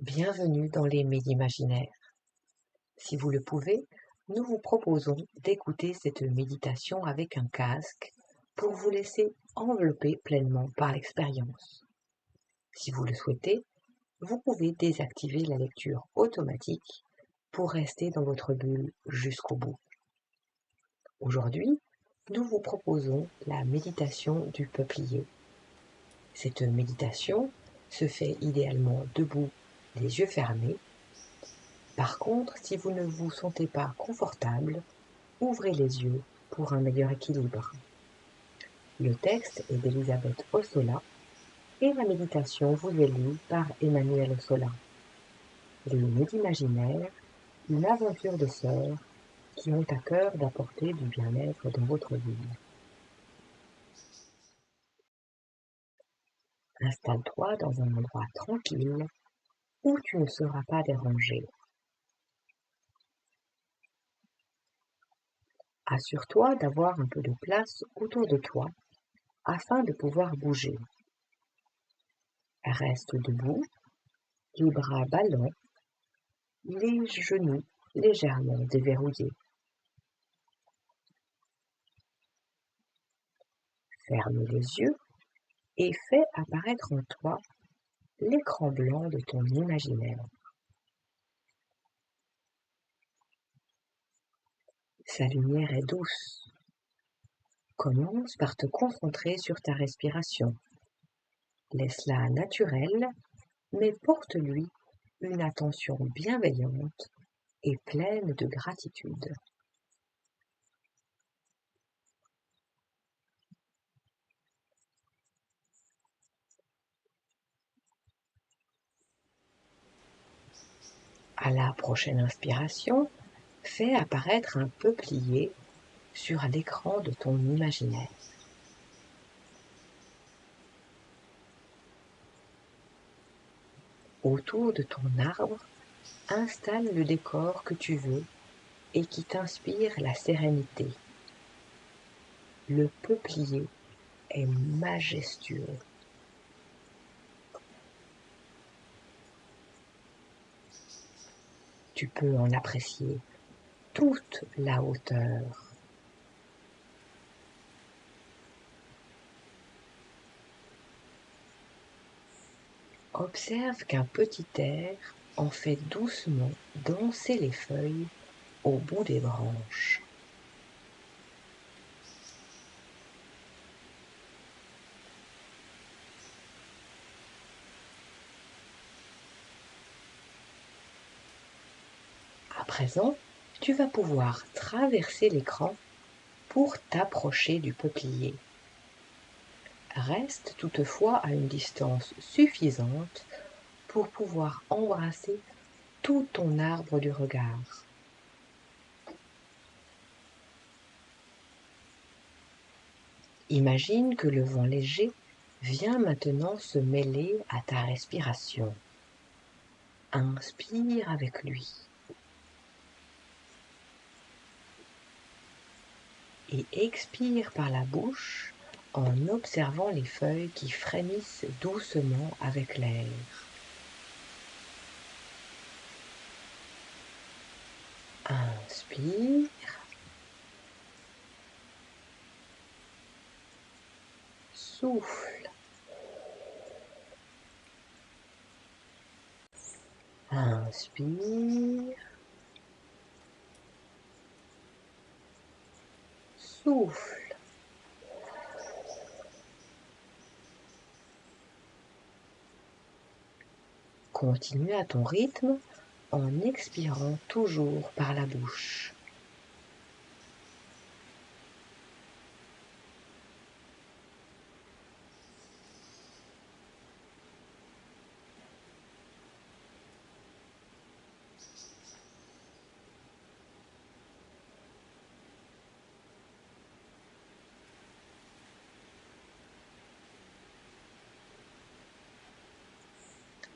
Bienvenue dans les Mets imaginaires. Si vous le pouvez, nous vous proposons d'écouter cette méditation avec un casque pour vous laisser envelopper pleinement par l'expérience. Si vous le souhaitez, vous pouvez désactiver la lecture automatique pour rester dans votre bulle jusqu'au bout. Aujourd'hui, nous vous proposons la méditation du peuplier. Cette méditation se fait idéalement debout, les yeux fermés. Par contre, si vous ne vous sentez pas confortable, ouvrez les yeux pour un meilleur équilibre. Le texte est d'Elisabeth Ossola et la méditation vous est lue par Emmanuel Ossola. Les Mets imaginaires, une aventure de sœurs qui ont à cœur d'apporter du bien-être dans votre vie. Installe-toi dans un endroit tranquille où tu ne seras pas dérangé. Assure-toi d'avoir un peu de place autour de toi afin de pouvoir bouger. Reste debout, les bras ballants, les genoux légèrement déverrouillés. Ferme les yeux et fais apparaître en toi l'écran blanc de ton imaginaire. Sa lumière est douce. Commence par te concentrer sur ta respiration. Laisse-la naturelle, mais porte-lui une attention bienveillante et pleine de gratitude. À la prochaine inspiration, fais apparaître un peuplier sur l'écran de ton imaginaire. Autour de ton arbre, installe le décor que tu veux et qui t'inspire la sérénité. Le peuplier est majestueux. Tu peux en apprécier toute la hauteur. Observe qu'un petit air en fait doucement danser les feuilles au bout des branches. À présent, tu vas pouvoir traverser l'écran pour t'approcher du peuplier. Reste toutefois à une distance suffisante pour pouvoir embrasser tout ton arbre du regard. Imagine que le vent léger vient maintenant se mêler à ta respiration. Inspire avec lui. Et expire par la bouche en observant les feuilles qui frémissent doucement avec l'air. Inspire. Souffle. Inspire. Souffle. Continue à ton rythme en expirant toujours par la bouche.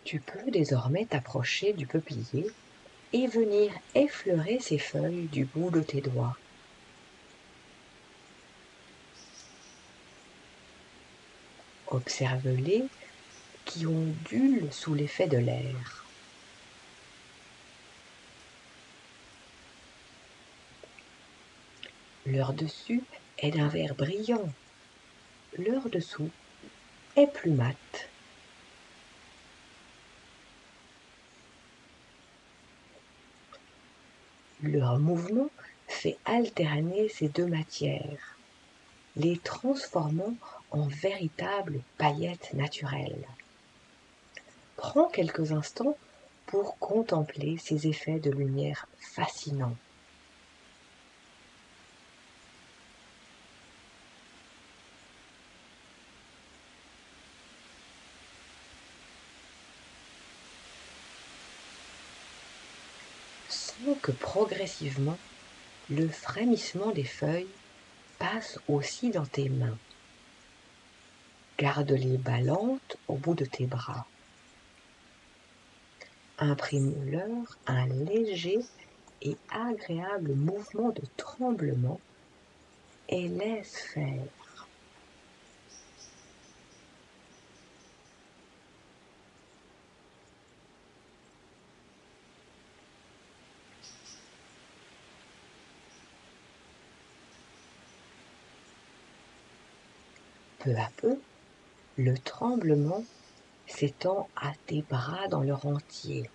Tu peux désormais t'approcher du peuplier et venir effleurer ses feuilles du bout de tes doigts. Observe-les qui ondulent sous l'effet de l'air. Leur dessus est d'un vert brillant, leur dessous est plus mat. Leur mouvement fait alterner ces deux matières, les transformant en véritables paillettes naturelles. Prends quelques instants pour contempler ces effets de lumière fascinants. Sens que progressivement, le frémissement des feuilles passe aussi dans tes mains. Garde-les ballantes au bout de tes bras. Imprime-leur un léger et agréable mouvement de tremblement et laisse faire. Peu à peu, le tremblement s'étend à tes bras dans leur entier.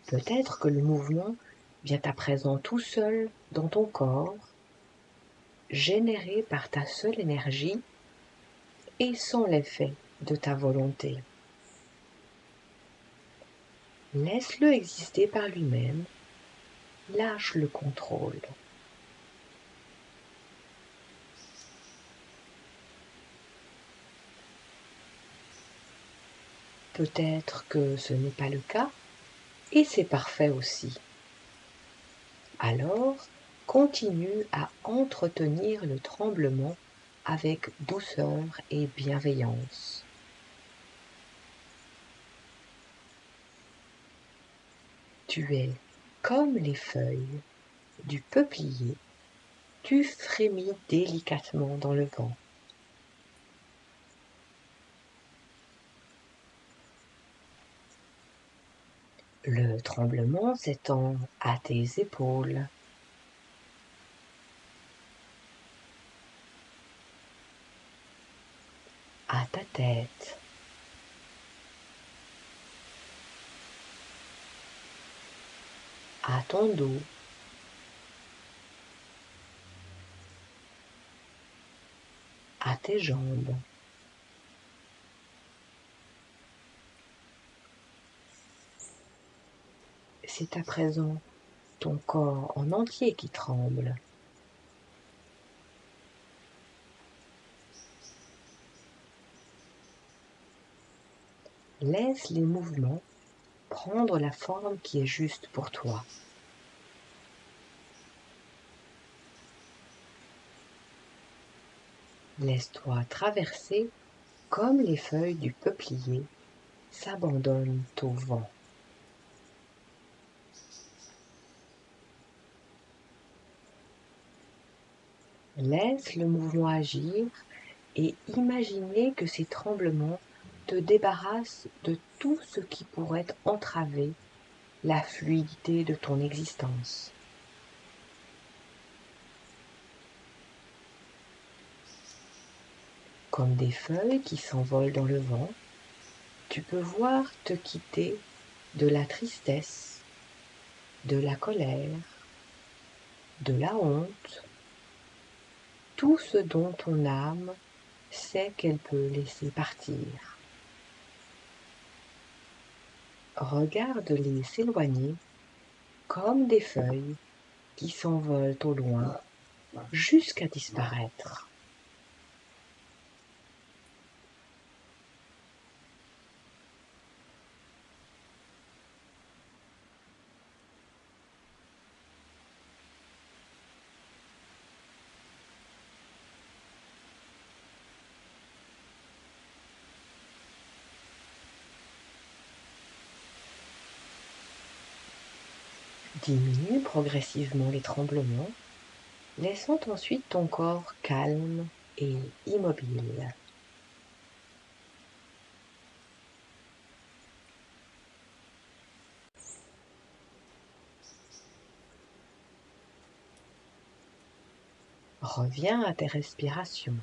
Peut-être que le mouvement vient à présent tout seul dans ton corps, généré par ta seule énergie et sans l'effet de ta volonté. Laisse-le exister par lui-même, lâche le contrôle. Peut-être que ce n'est pas le cas, et c'est parfait aussi. Alors, continue à entretenir le tremblement avec douceur et bienveillance. Tu es comme les feuilles du peuplier, tu frémis délicatement dans le vent. Le tremblement s'étend à tes épaules, à ta tête, à ton dos, à tes jambes. C'est à présent ton corps en entier qui tremble. Laisse les mouvements prendre la forme qui est juste pour toi. Laisse-toi traverser comme les feuilles du peuplier s'abandonnent au vent. Laisse le mouvement agir et imaginer que ces tremblements te débarrassent de tout ce qui pourrait entraver la fluidité de ton existence. Comme des feuilles qui s'envolent dans le vent, tu peux voir te quitter de la tristesse, de la colère, de la honte, tout ce dont ton âme sait qu'elle peut laisser partir. Regarde-les s'éloigner comme des feuilles qui s'envolent au loin jusqu'à disparaître. Diminue progressivement les tremblements, laissant ensuite ton corps calme et immobile. Reviens à tes respirations.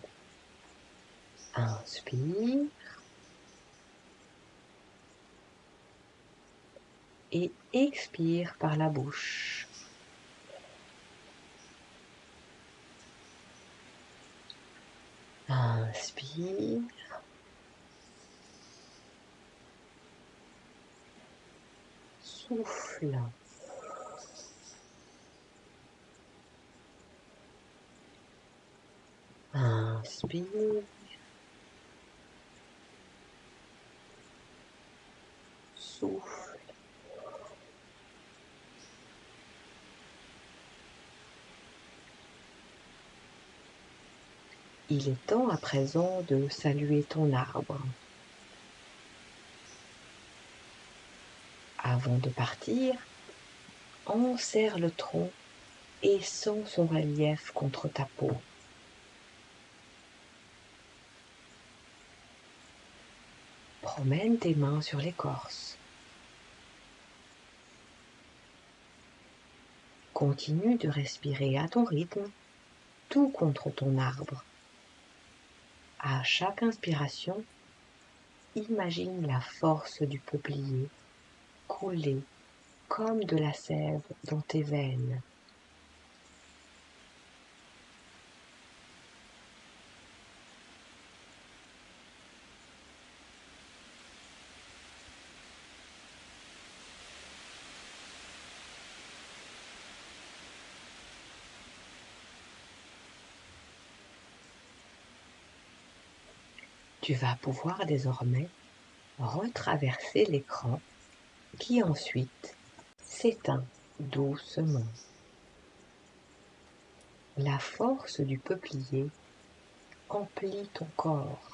Inspire et expire par la bouche. Inspire. Souffle. Inspire. Souffle. Il est temps à présent de saluer ton arbre. Avant de partir, enserre le tronc et sens son relief contre ta peau. Promène tes mains sur l'écorce. Continue de respirer à ton rythme, tout contre ton arbre. À chaque inspiration, imagine la force du peuplier couler comme de la sève dans tes veines. Tu vas pouvoir désormais retraverser l'écran qui ensuite s'éteint doucement. La force du peuplier emplit ton corps.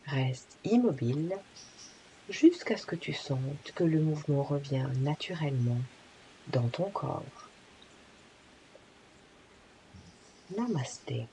Reste immobile jusqu'à ce que tu sentes que le mouvement revient naturellement dans ton corps. Namasté.